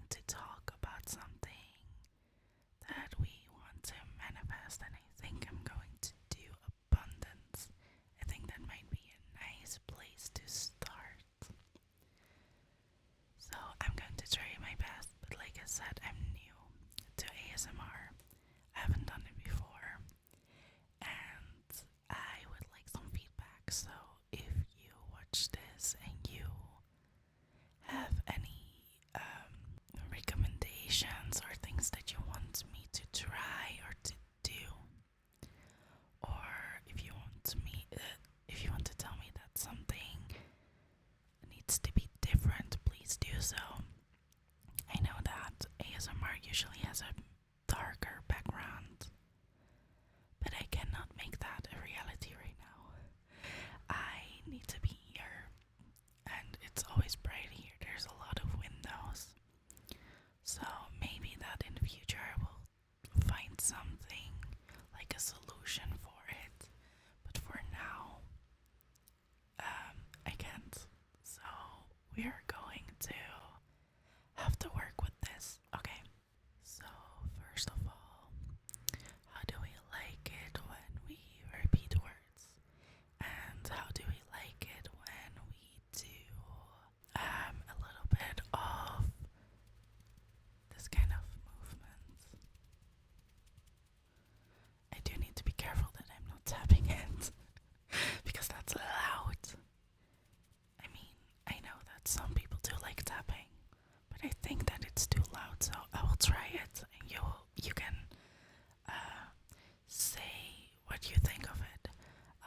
to talk about something that we want to manifest, and I think I'm going to do abundance. I think that might be a nice place to start. So I'm going to try my best, but like I said, I'm new to ASMR. I haven't done it before, and I would like some feedback. So if you watch this and you have any recommendations or things that you want me to try or to do, or if you want to tell me that something needs to be different, please do so. I know that ASMR usually has a darker background, but I cannot make that a reality right now. I need to be here, and it's always bright here. There's a lot of windows, so maybe that in the future I will find something like a solution for it. But for now, I can't. So we are going to have to work with this. Okay. So first of all, how do we like it when we repeat words? And how do we like it when we do a little bit of this kind of movement? I do need to be careful that I'm not tapping it because that's loud. I mean, I know that some people do like tapping, but I think that it's too loud, so I will try it, and you can say what you think of it.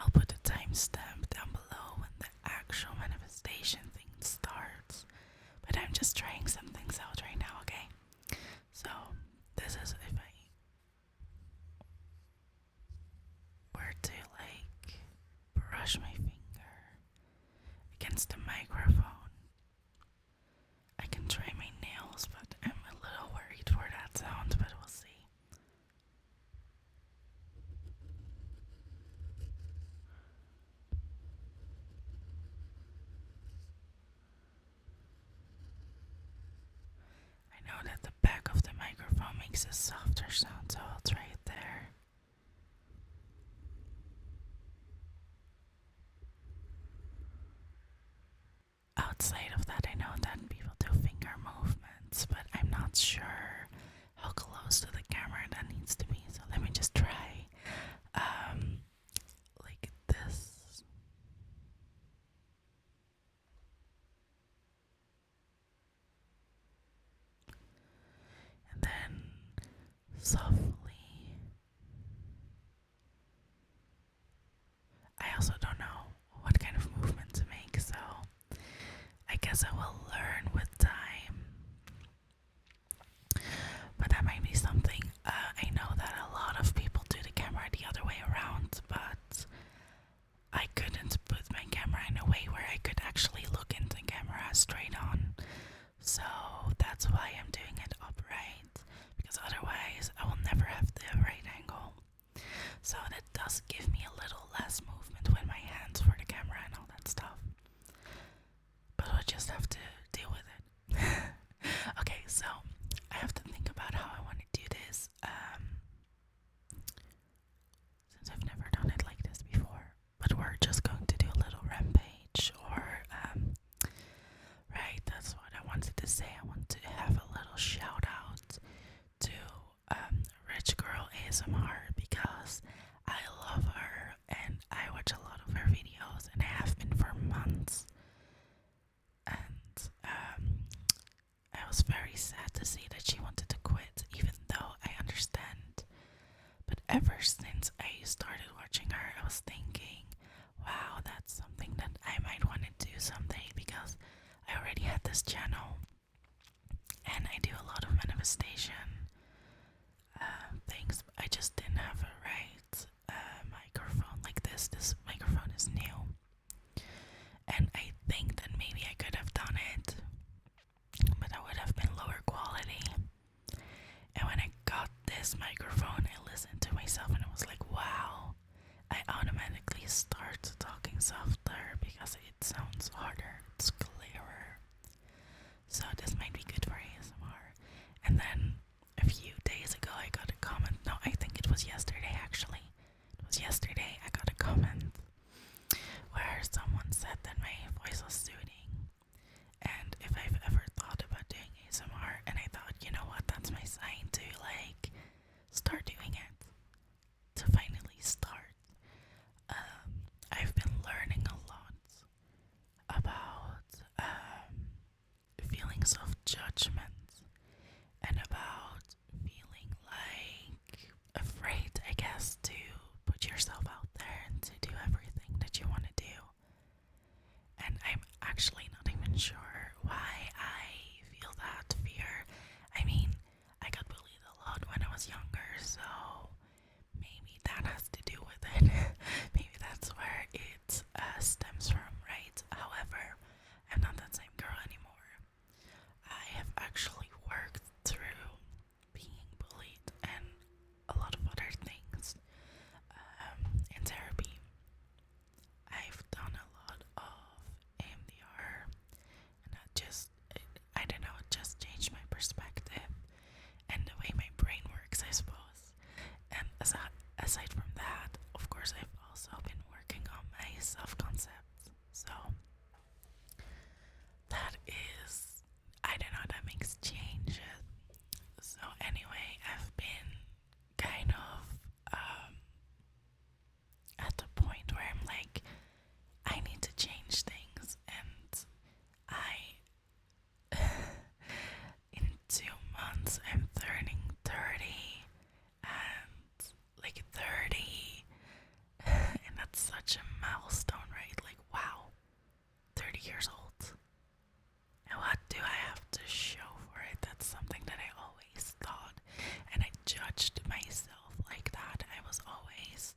I'll put a timestamp down below when the actual manifestation thing starts, but I'm just trying some things out right now, okay? So this is if I were to like brush my finger against the microphone. I can try my nails, but I'm a little worried for that sound, but we'll see. I know that the back of the microphone makes a softer sound, so I'll try it there. Outside of that, I know that people do finger movements, but I'm not sure how close to the camera that needs to be. So let me just try like this. And then softly. I also don't know what kind of movement to make, so I guess I will learn with time. But that might be something. I know that a lot of people do the camera the other way around, but I couldn't put my camera in a way where I could actually look into the camera straight on. So that's why I'm doing it upright, because otherwise I will never have the right angle. So that does give me a little less movement with my hands for the camera and all that stuff. But I'll just have to deal with it. Okay, so I have to think about how I want to do this. Since I've never done it like this before. But we're just going to do a little rampage, or right, that's what I wanted to say. I want to have a little shout out to Rich Girl ASMR, because I love her and I watch a lot of her videos, and I have been for months. And I was very sad to see that she wanted to quit, even though I understand. But ever since I started watching her, I was thinking, wow, that's something that I might want to do someday, because I already had this channel and I do a lot of manifestation things. I just didn't have a right microphone like this. This microphone is new, and I think that maybe I could have done it, but that would have been lower quality. And when I got this microphone, I listened to myself and I was like, wow, I automatically start talking softer because it sounds harder, it's clearer. So start doing it. To finally start. I've been learning a lot about feelings of judgment and about feeling like afraid, I guess, to put yourself out there and to do everything that you want to do. And I'm actually not even sure why I feel that fear. I mean, I got bullied a lot when I was younger, so maybe that has to do with it. Maybe that's where it stems from, right? However, I'm not that same girl anymore. I have actually worked through being bullied and a lot of other things in therapy. I've done a lot of AMDR, and I don't know, it just changed my perspective and the way my brain works, I suppose. And aside from that, of course, I've also been working on my self-concept. So that is, I don't know, that makes changes. So anyway, I've been kind of at the point where I'm like, I need to change things, and I in 2 months I'm turning 30, and like 30, and that's such a milestone, right? Like, wow, 30 years old. And what do I have to show for it? That's something that I always thought, and I judged myself like that. I was always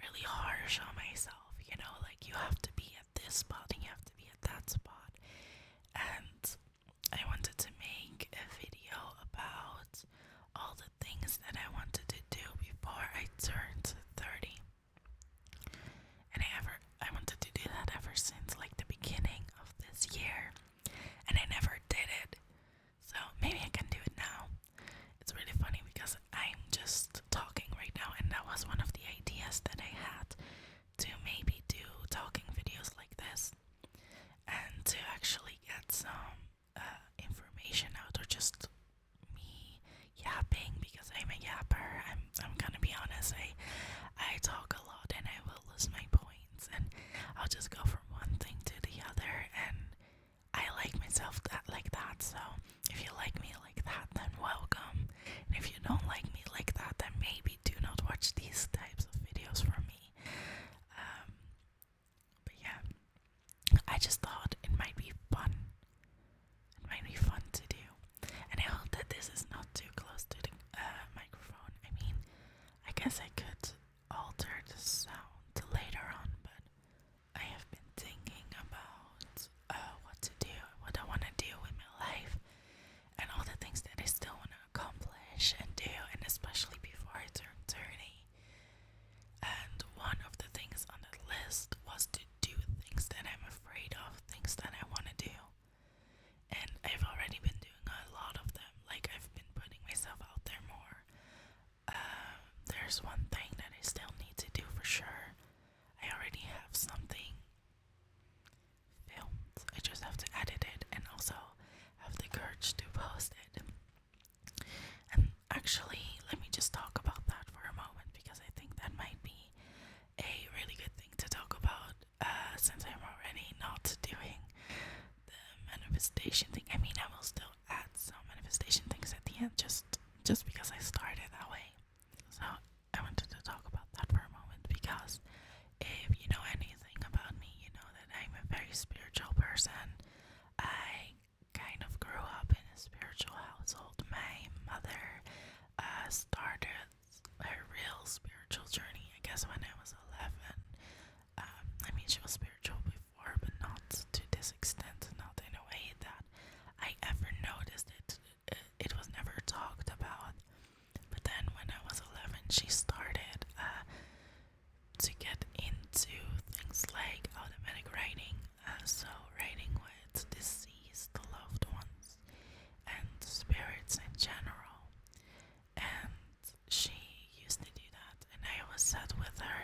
really harsh on myself, you know, like you have to be at this spot and you have to be at that spot. And I wanted to make a video about all the things that I wanted to do before I turned 30. And I wanted to do that ever since like the beginning of this year. And I never did it. So maybe I can do it now. It's really funny because I'm just talking right now, and that was one of the ideas that I had, to maybe do talking videos like this and to actually get some information out, or just me yapping, because I'm a yapper. I'm gonna be honest, I talk a lot and I will lose my points, and I'll just go from one thing to the other, and I like myself like that. So if you like me like that, then welcome. And if you don't like me like that, then maybe do not watch these types of videos from me. But yeah, I just thought it might be fun. It might be fun to do. And I hope that this is not too close to the microphone. I mean, I guess I could alter the sound later on, but I have been thinking about what to do, what I want to do with my life, and all the things that I still want to accomplish and do, and especially before I turn 30. And one of the things on that list was to do things that I'm afraid of, things that I want to do. And I've already been doing a lot of them, like I've been putting myself out there more. There's one thing that I still need to do for sure. I already have something filmed. I just have to edit it and also have the courage to post it. And actually, let me just talk about that for a moment, because I think that might be a really good thing to talk about, since I'm already not doing the manifestation thing. I mean, I will still add some manifestation things at the end, just because I started that way. So I wanted to talk about that for a moment, because if you know anything about me, you know that I'm a very spiritual person. I kind of grew up in a spiritual household. My mother started her real spiritual journey, I guess, when I was 11. I mean, she was spiritual before, but not to this extent, not in a way that I ever noticed it. It was never talked about. But then when I was 11, she started to get into things like automatic writing, so writing with deceased loved ones and spirits in general. And she used to do that, and I was sat with her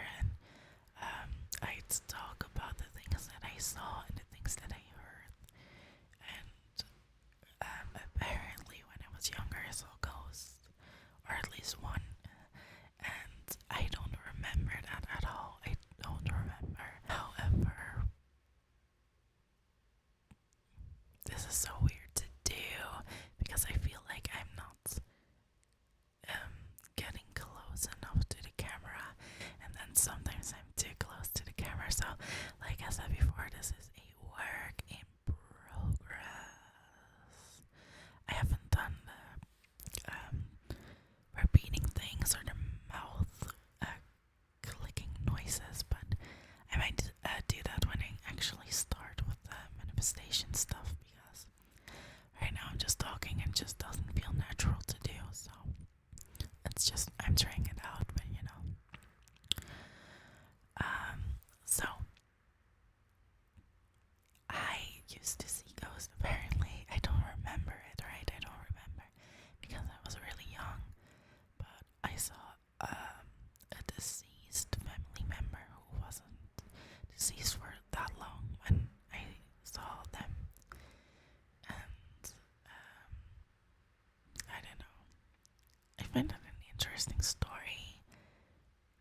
find it an interesting story.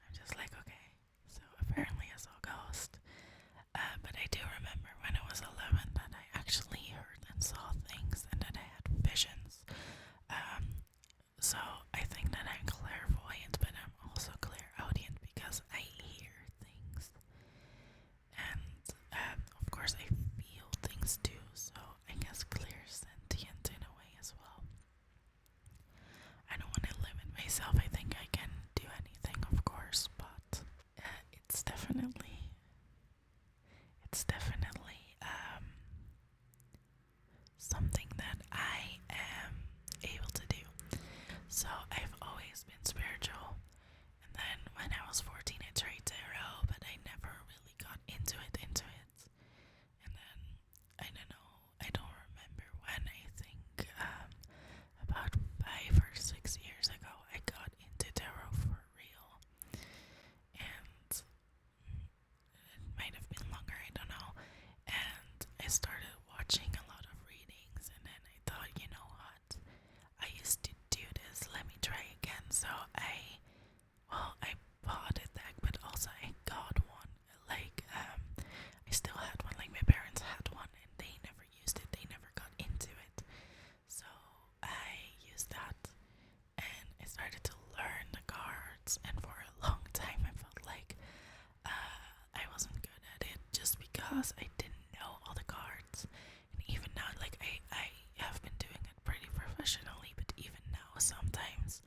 I'm just like, okay, so apparently I saw a ghost. But I do remember when I was 11 that I actually heard and saw things and that I had visions. So I think that I'm clairvoyant, but I'm also clairaudient because I hear things. And of course I feel things too, so I guess clairsentient in a way as well. I don't want to limit myself. I think I can do anything, of course, but it's definitely something that I am able to do. So I've always been spiritual, and then when I was 14 I tried tarot, but I never really got into it. And then I don't remember when. I think about 5 or 6 years ago I got into tarot for real, and it might have been longer, I don't know. And I started watching a lot of readings, and then I thought, you know what, I used to do this, let me try again. So I bought a deck, but also I got one. Like, I still had one, like my parents had one, and they never used it, they never got into it. So I used that, and I started to learn the cards, and for a long time I felt like I wasn't good at it just because I didn't know all the cards. And even now, like I have been doing it pretty professionally, but even now sometimes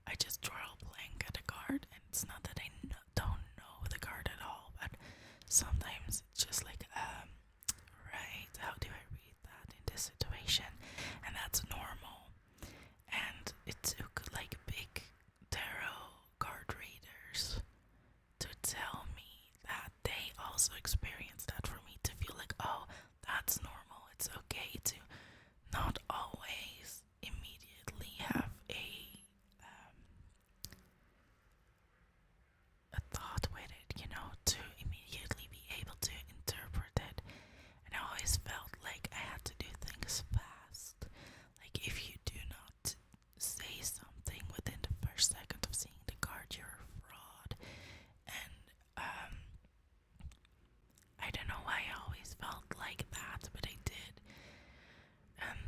I just draw a blank at a card, and it's not that I don't know the card at all, but sometimes it's just like, right, how do I read that in this situation? And that's normal. And it took like big tarot card readers to tell me that they also experienced that, for me to feel like, oh, that's normal. It's okay to not always immediately have a thought with it, to immediately be able to interpret it. And I always felt like I had to do things fast. Like, if you do not say something within the first second of seeing the card, you're a fraud. And I don't know why I always felt like that, but I did. And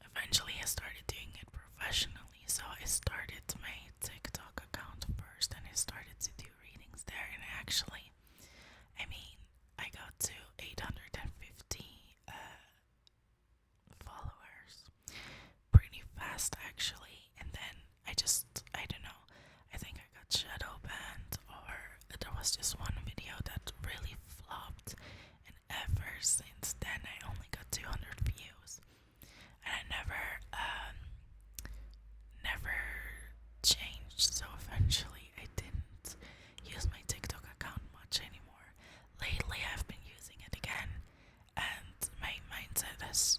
eventually I started doing it professionally, so I started my TikTok account first, and I started to do readings there. And actually, I got to 850 followers pretty fast, actually. And then I don't know, I think I got shadow banned, or there was just one video that really flopped, and ever since then I only got 200 views. And I never changed, so eventually I didn't use my TikTok account much anymore. Lately I've been using it again, and my mindset has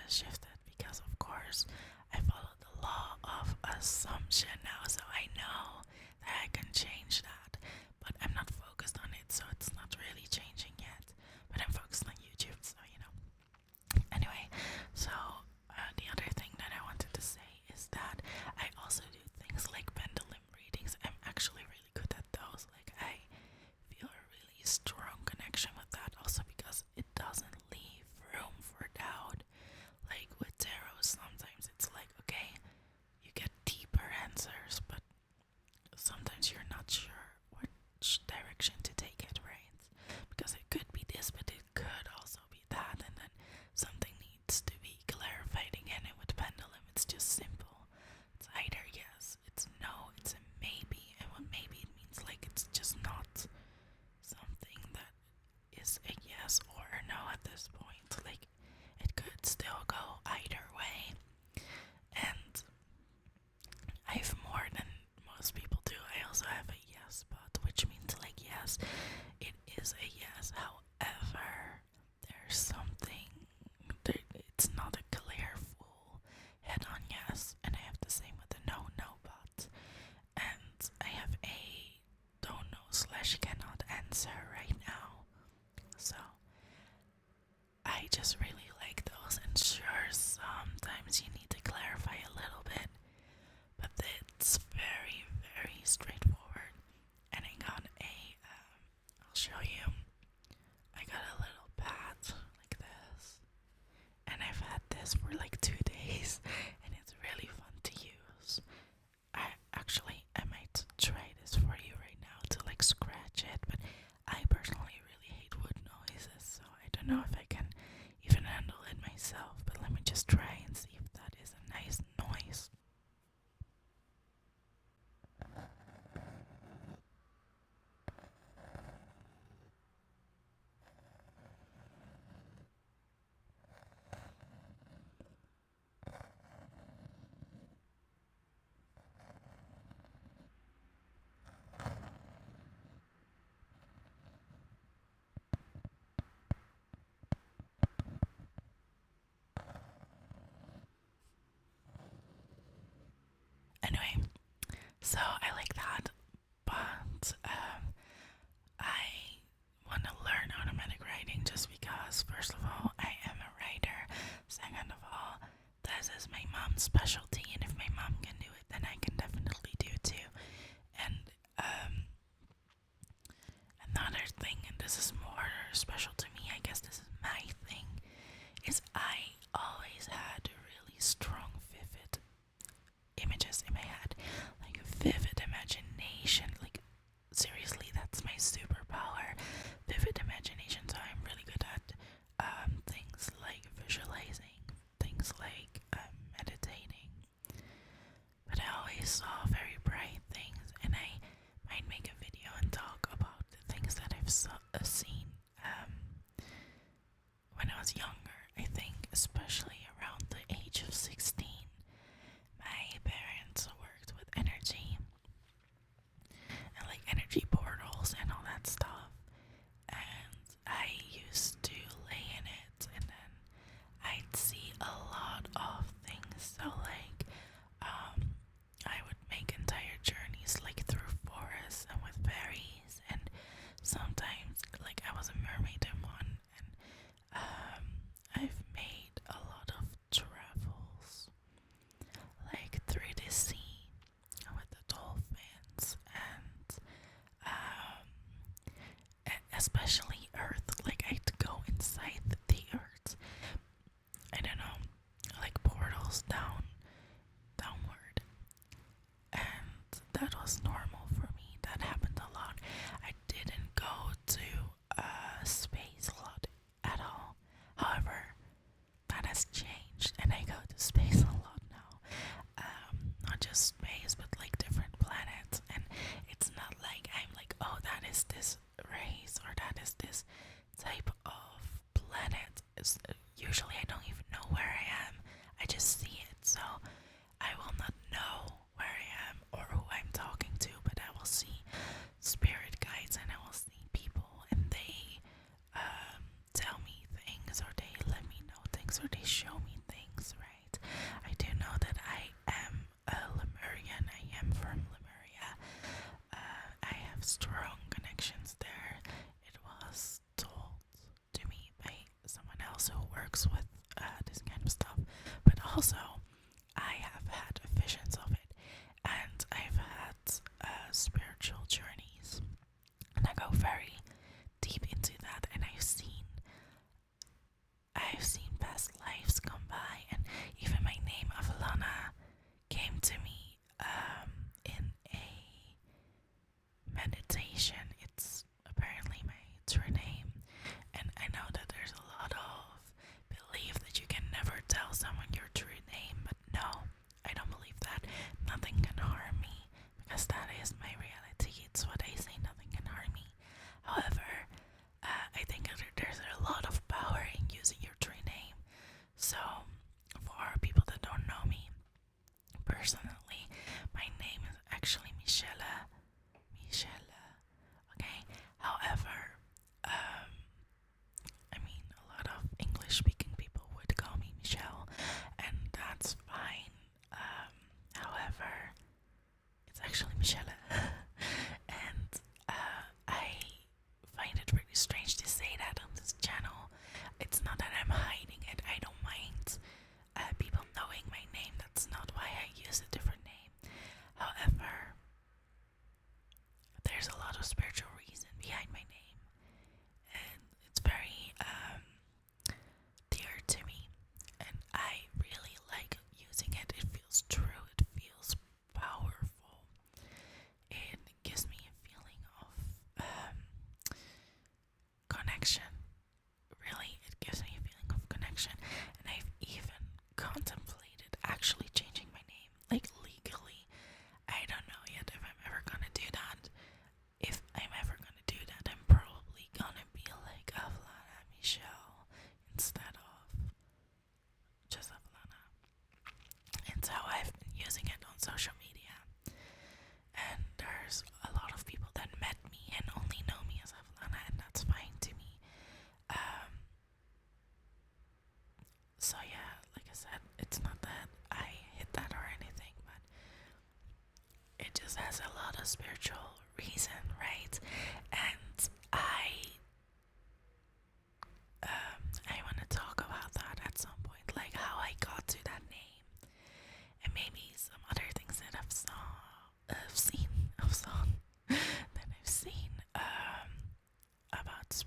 shifted, because of course I follow the law of assumption now, so I know that I can change that, but I'm not focused on it, so it's not really changing yet. But I'm focused on YouTube, so anyway. So the other thing that I wanted to say is that I also do things like pendulum readings. I'm actually really good at those. Like, I feel a really strong connection with that, also because it doesn't leave room for doubt. Like with tarot, sometimes it's like, okay, you get deeper answers, but sometimes you're not sure which direction to take it, right? Because Anyway, so I like that, but I want to learn automatic writing just because, first of all, I am a writer. Second of all, this is my mom's specialty, and if my mom can do it, then I can definitely do it too. And another thing, and this is more special to me, I guess this is my thing, is I always had really strong, vivid images in my head, like a vivid imagination. Like, seriously, that's my superpower, vivid imagination. So I'm really good at things like visualizing, things like meditating. But I always saw very bright things, and I might make a video and talk about the things that I've seen when I was younger. I think, especially around the age of 16, my parents worked with energy and like energy portals and all that stuff. And I used to lay in it, and then I'd see a lot of things. So like, I would make entire journeys like through forests and with fairies, and sometimes like I was a mermaid in one, and I've made a lot of travels like through the sea with the dolphins, and especially Earth. Like I'd go inside the Earth. I don't know, like portals downward, and that was normal for me. That happened a lot. I didn't go to space a lot at all. However, that has changed, and I go to space a lot now. Not just space, but like different planets. And it's not like I'm like, oh, that is this race or that is this type of planet. Usually, I don't even know where I am. I just see it, so I will not know where I am or who I'm talking to, but I will see spirit guides, and I will see people, and they tell me things, or they let me know things, or they show me things, right? I do know that I am a Lemurian. I am from Lemuria. I have strong connections there. It was told to me by someone else who works with this kind of stuff, but also I have had visions of it, and I've had spiritual journeys, and I go very deep into that, and I've seen past lives come by, and even my name Avlana came to me in a meditation. It's apparently my true name, and I know that there's a lot of belief that you can never tell someone your true name, but no, I don't believe that. Nothing can harm me, because that is my reality. It's what I say, nothing can harm me. However, I think there's a lot of power in using your true name. So, for people that don't know me personally, my name is actually Michelle. Okay. However, I mean, a lot of English-speaking people would call me Michelle, and that's fine. However, it's actually Michelle, and I find it really strange to say that on this channel. It's not that I'm hiding it. I don't mind people knowing my name. That's not why I use a different name. However, there's a lot of spiritual reason behind my name, and it's very dear to me, and I really like using it. It feels true. It feels powerful. this has a lot of spiritual reason, right? And I want to talk about that at some point, like how I got to that name, and maybe some other things that I've seen about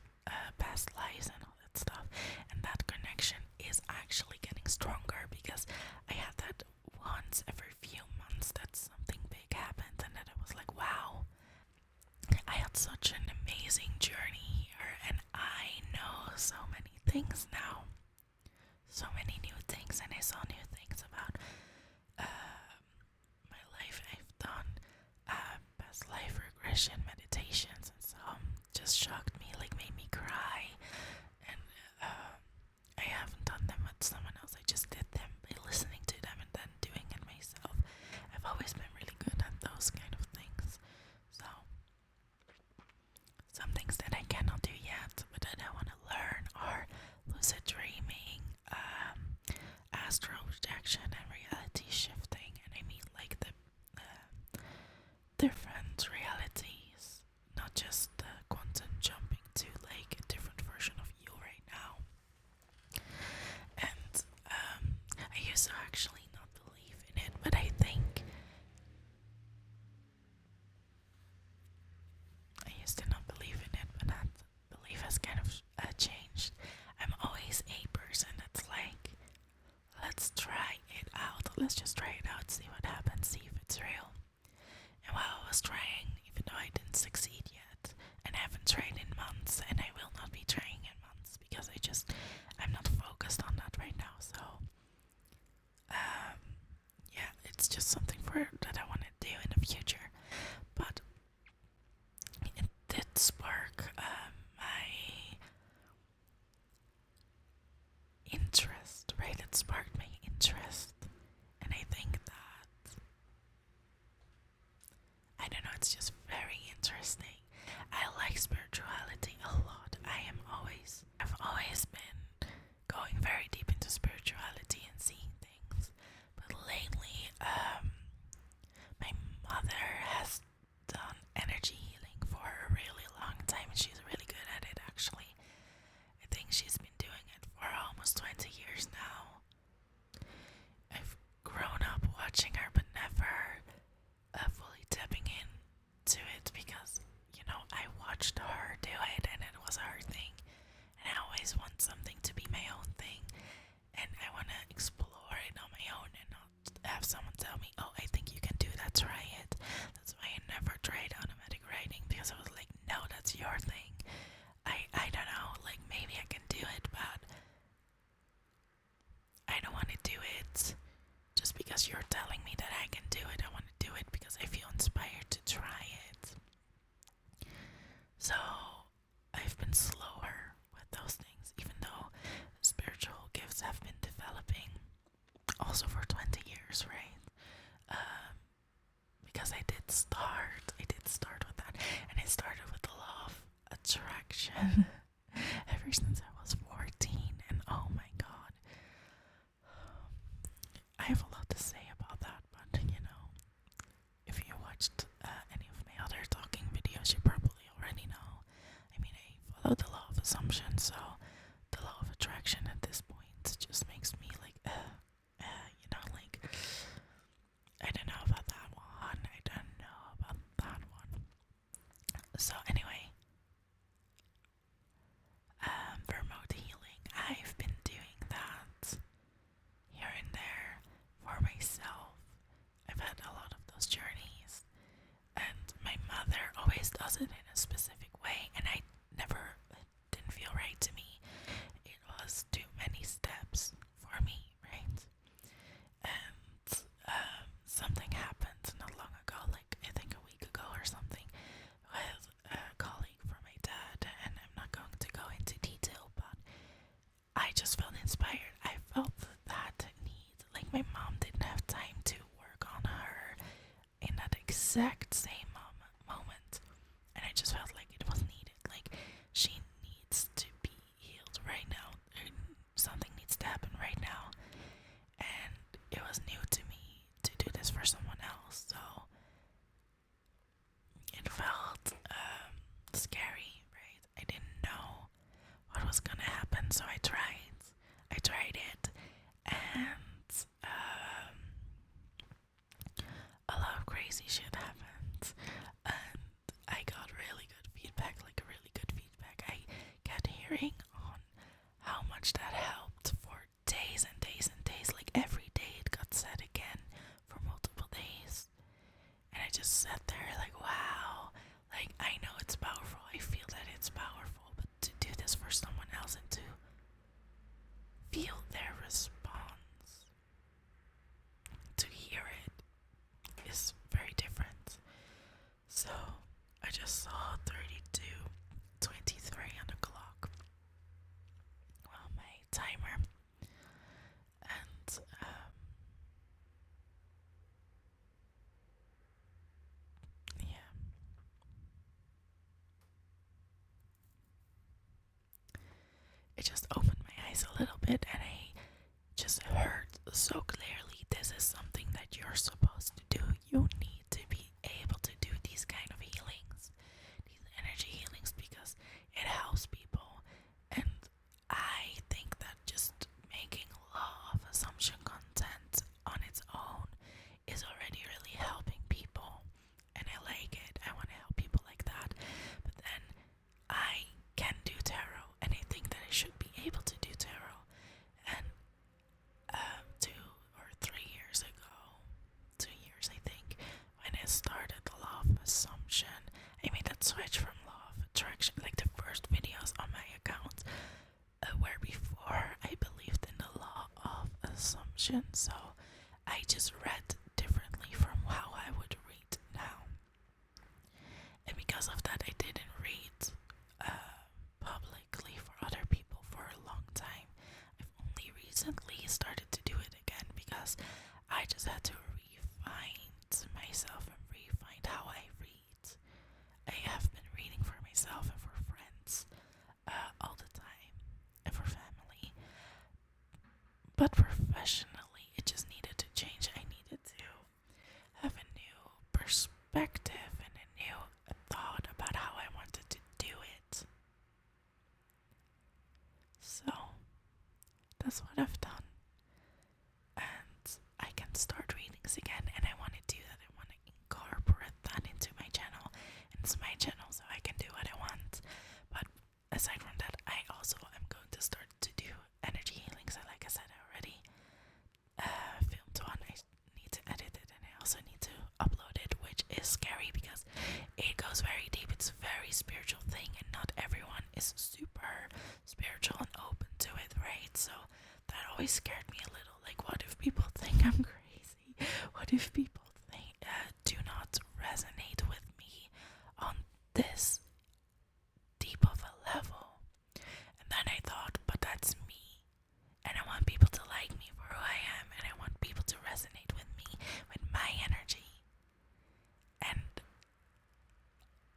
past lives and all that stuff, and that connection is actually getting stronger because I had that once every few months that something big happened, and then I was like, wow, I had such an amazing journey here, and I know so many things now, so many new things, and I saw new things about my life. I've done past life regression meditations, and some just shocked me, like made me cry, and I haven't done them with someone else. I just did them by listening to them and then doing it myself. I've always been really good at those kind of things. So some things that I cannot do yet, but that I want to learn are lucid dreaming, astral projection, and reality shifting. And I mean like the different realities, not just the quantum jumping to like a different version of you right now. And I used to actually not believe in it, but I think I used to not believe in it, but that belief has kind of changed. I'm always a person that's like, let's try it out. Let's just try it out, see what happens, see if it's real. And while I was trying, even though I didn't succeed yet, and I haven't tried in months, and I will not be trying in months because I'm not focused on that right now. So, yeah, it's just something that I want to do in the future. But it did spark my interest, right? It sparked my interest, and I think that, I don't know, it's just very interesting. I like spirituality a lot. I've always been going very deep into spirituality and seeing things, but lately, my mother has done energy healing for a really long time, and she's really good at it actually. I think she's been doing it for almost 20 years now. I've grown up watching her, but never fully tapping into it because, I watched her do it and it was her thing. And I always want something to be my own thing. And I want to explore it on my own and not have someone tell me, oh, I think you can do that, try it. That's why I never tried automatic writing, because I was like, no, that's your thing. I don't know, like maybe I can do it, but I don't want to do it just because you're telling me that I can do it. I want to do it because I feel inspired to try it. So I've been slower with those things, even though spiritual gifts have been developing also for 20 years, right? Because I did start with that, and it started with the law of attraction ever since I was 14, and oh my god, I have a lot to say about that, but if you watched any of my other talking videos, you probably already know. I mean, I follow the law of assumption, so the law of attraction at this point just makes me like, like, I don't know about that one. So anyway, remote healing, I've been doing that here and there for myself. I've had a lot of those journeys, and my mother always does it in a specific way, and it didn't feel right to me. It was too many steps for me, right? And something happened not long ago, like I think a week ago or something, with a colleague from my dad, and I'm not going to go into detail, but I just felt inspired. I felt that need. Like my mom didn't have time to work on her in that exact same moment, and I just felt like it was needed. Like she needs to be healed right now. Something needs to happen right now, and it was new to me to do this for someone else. So crazy shit happened, and I got really good feedback, like really good feedback. I kept hearing on how much that helped for days and days and days. Like every day it got said again for multiple days. And I just sat there like, wow, like I know it's powerful. I feel that it's powerful, but to do this for someone else and to feel their response, to hear it, is very different. So I just saw 32:23 on the clock on my timer, and yeah, it just opened my eyes a little bit, and I just heard so clearly this is something that you're supposed to do. You need to be able to do these kind of healings, these energy healings, because it helps people. And I think that just making law of assumption content on its own is already really helping people, and I like it. I want to help people like that. But then I can do tarot, and I think that I should be able to do tarot. And 2 or 3 years ago, 2 years I think, when I started the law of assumption, I made that switch from law of attraction. Like the first videos on my account where before I believed in the law of assumption, so I just read differently from how I would read now. And because of that, I didn't read publicly for other people for a long time. I've only recently started to do it again because I just had to refine myself and refine how I read. I have been reading for myself and for friends all the time, and for family. But professionally, it just needed to change. I needed to have a new perspective and a new thought about how I wanted to do it. So that's what I've done. And I can start readings again, and I want to do that. I want to incorporate that into my channel. And it's my channel, so I can do what I want. But aside from that, I also am going to start to do energy healings. Like I said, I already filmed one. I need to edit it, and I also need to upload it, which is scary because it goes very deep. It's a very spiritual thing, and not everyone is super spiritual and open to it, right? So that always scared me a little. Like, what if people think I'm crazy? What if people think do not resonate with me on this deep of a level? And then I thought, but that's me, and I want people to like me for who I am, and I want people to resonate with me, with my energy, and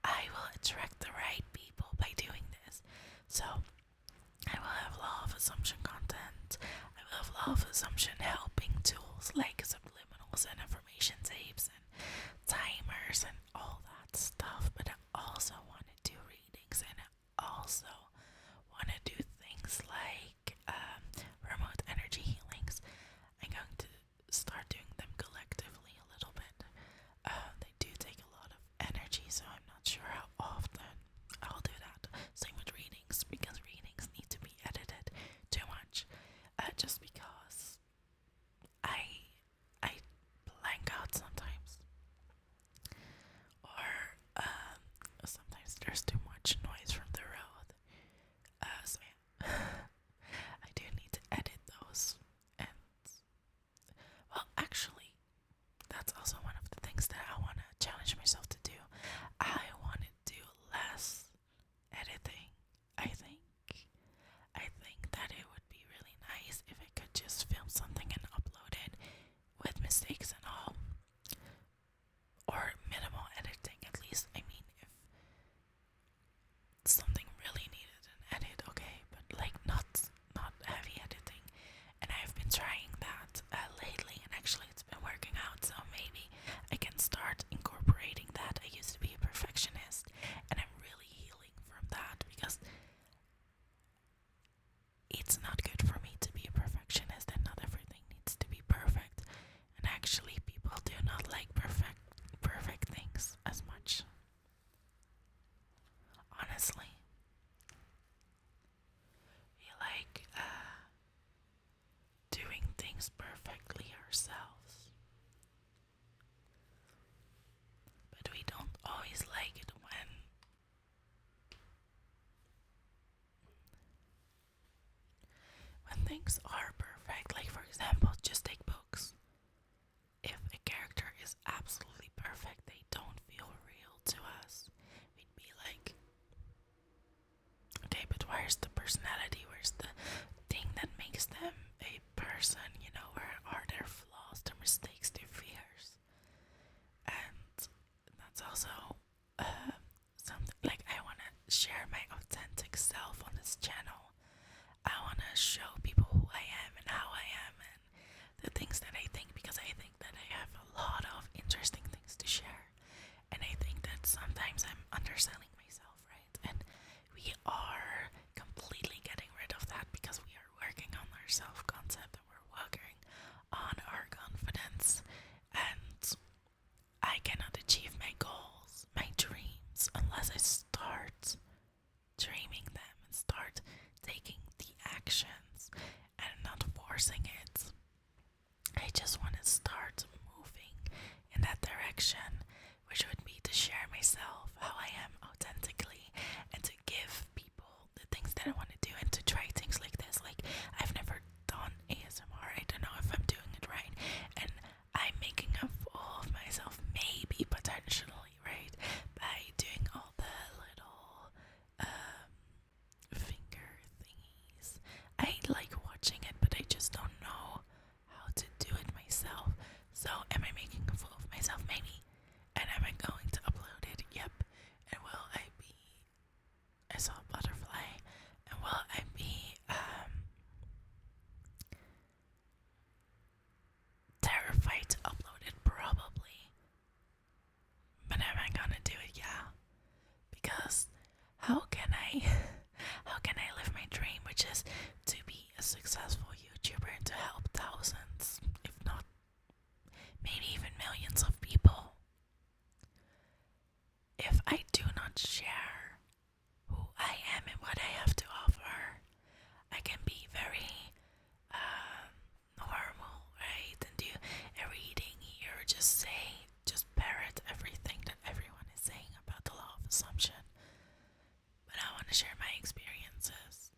I will attract the right people by doing this. So I will have law of assumption content. I will have law of assumption helping tools like subliminals and affirmations books are perfect. Like, for example, just take books. If a character is absolutely perfect, they don't feel real to us. We'd be like, okay, but where's the personality? Where's the thing that makes them a person? You know, where are their flaws, their mistakes, their fears? And that's also something like I want to share my authentic self on this channel. I want to show people who I am and how I am and the things that I think, because I think that I have a lot of interesting things to share. And I think that sometimes I'm underselling myself, right? And we are completely getting rid of that because we are working on our self-concept and we're working on our confidence. And I cannot achieve my goals, my dreams, unless I start dreaming them and start taking the actions and not forcing it. I just want to start moving in that direction, which would be to share myself, how I am authentically, and to give people the things that I want to do and to try things like this. Like, I've never done ASMR. I don't know if I'm doing it right, and I'm making a fool of myself, maybe potentially, right, by doing all the little finger thingies. I like watching it, but I just don't know how to do it myself. So am I making a fool of myself? Maybe. And am I going to upload it? Yep. And will I be, I saw a butterfly, and will I be terrified to upload it? Probably. But am I gonna do it? Yeah. Because how can I live my dream, which is to be a successful YouTuber and to help thousands, if not maybe even millions of people, if I do not share who I am and what I have to offer? I can be very normal, right, and do a reading here, just parrot everything that everyone is saying about the law of assumption. But I want to share my experiences.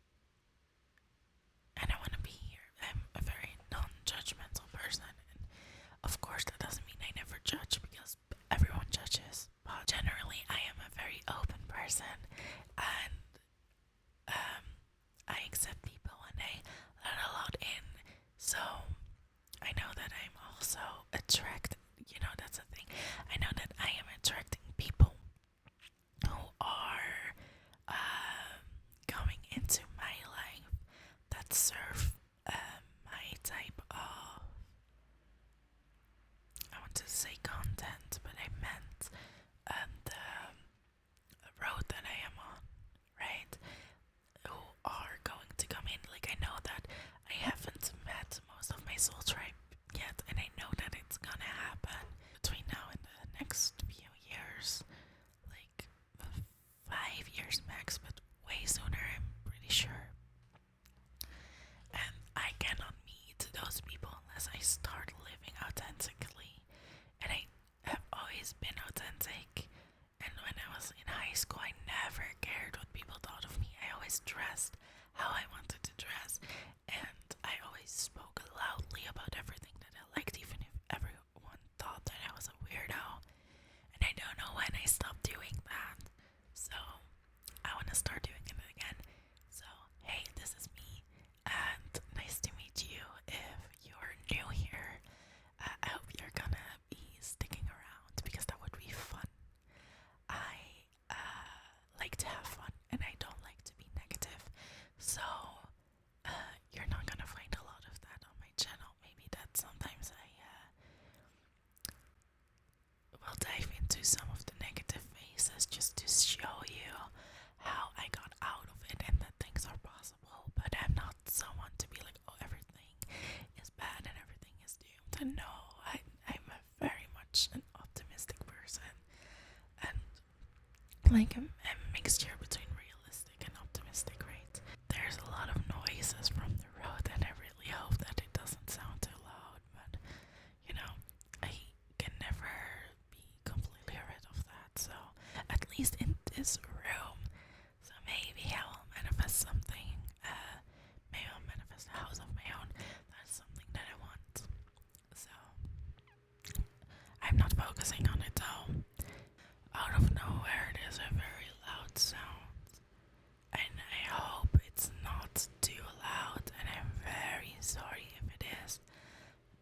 And I want to be here. I'm a very non-judgmental person. And of course, that doesn't mean I never judge, because everyone judges. But generally, I am a very open person. And I accept people and I let a lot in. So I know that I'm also attracted. You know, that's a thing. I know that I am attracting people who are coming into my life that serve my type of, I want to say content, but I meant the road that I am on, right? Who are going to come in. Like, I know that I haven't met most of my soul tribe yet, and I know that it's gonna happen between now and the next few years, like 5 years max, but way sooner, I'm pretty sure. And I cannot meet those people unless I start living authentically. And I have always been authentic. And when I was in high school, I never cared what people thought of me. I always dressed how I wanted to dress. And I always spoke loudly about everything that I liked, even if everyone thought that I was a weirdo. And I don't know when I stopped doing that. So I want to start doing it again. So, hey, this is me. And nice to meet you if you're new here. I hope you're gonna be sticking around, because that would be fun. I like to have fun, and I don't like to be negative. So you're not gonna find a lot of that on my channel. Maybe that sometimes I will dive into some of the negative phases just to show you how I got out of it and that things are possible. But I'm not someone to be like, oh, everything is bad and everything is doomed. And no, I'm a very much an optimistic person, and like a mixture between realistic and optimistic, right? There's a lot of noises from the road, and I really hope that it doesn't sound too loud, but you know, I can never be completely rid of that. So at least in this room, so maybe I will manifest something. Maybe I'll manifest a house of my focusing on it though. Out of nowhere, there's a very loud sound, and I hope it's not too loud. And I'm very sorry if it is.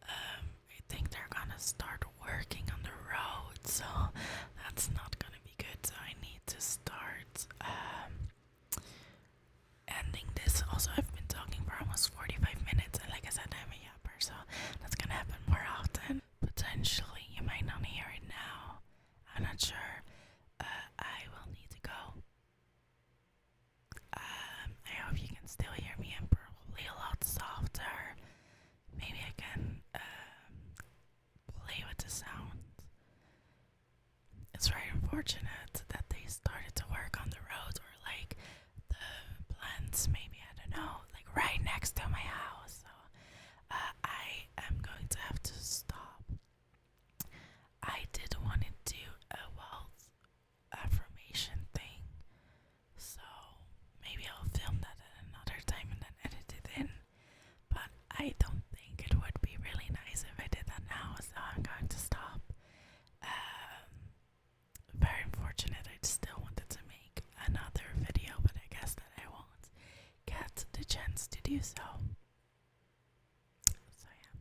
I think they're gonna start working on the road, so that's not gonna be good. So I need to start ending this. Also, I've been talking for almost 45 minutes, and like I said, I'm a yapper, so that's gonna happen more often. Potentially, you might not hear it now. I'm not sure. I will need to go. I hope you can still hear me. I'm probably a lot softer. Maybe I can play with the sound. It's very unfortunate that they started to work on the road, or like the plants, maybe, I don't know, like right next to my house. So I am going to have to stop. I did want to do a wealth affirmation thing, so maybe I'll film that at another time and then edit it in. But I don't think it would be really nice if I did that now, so I'm going to stop. Very unfortunate. I still wanted to make another video, but I guess that I won't get the chance to do so. So yeah,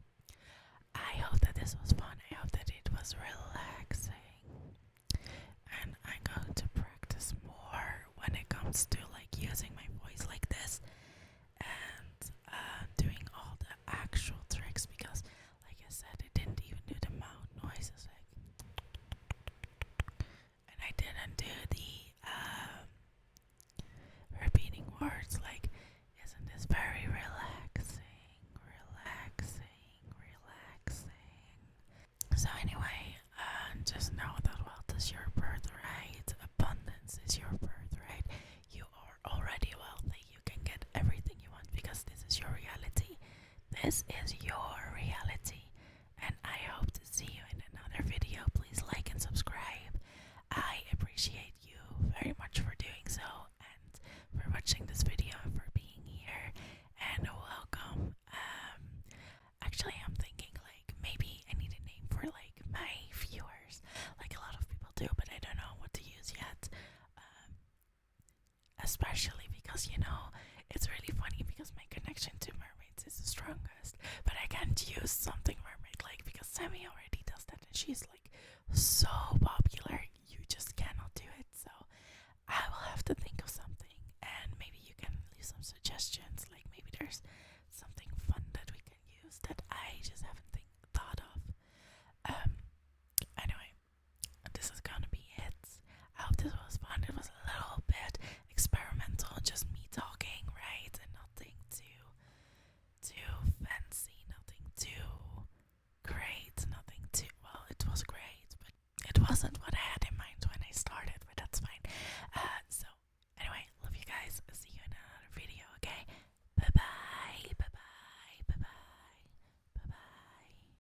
I hope that this was fun. I hope that it was relaxing, and I'm going to practice more when it comes to like using my voice like this and doing all the actual tricks, because like I said, I didn't even do the mouth noises, like, and I didn't do the repeating words. Like, isn't this very relaxing, relaxing, relaxing? So anyway, just know that wealth is your birthright, abundance is your birthright. You are already wealthy. You can get everything you want because this is your reality. This is your reality, and I hope to see you in another video. Please like and subscribe. I appreciate you very much for doing so, and for watching this video, and for being here, and welcome. Actually, I'm thinking like maybe I need a name for like my viewers, like a lot of people do, but I don't know what to use yet. Especially because, you know, it's really funny because my connection to mermaids is the strongest, but I can't use something mermaid like, because Sammy already does that and she's like so popular, you just cannot do it. So I will have to think of something, and maybe you can leave some suggestions, like maybe there's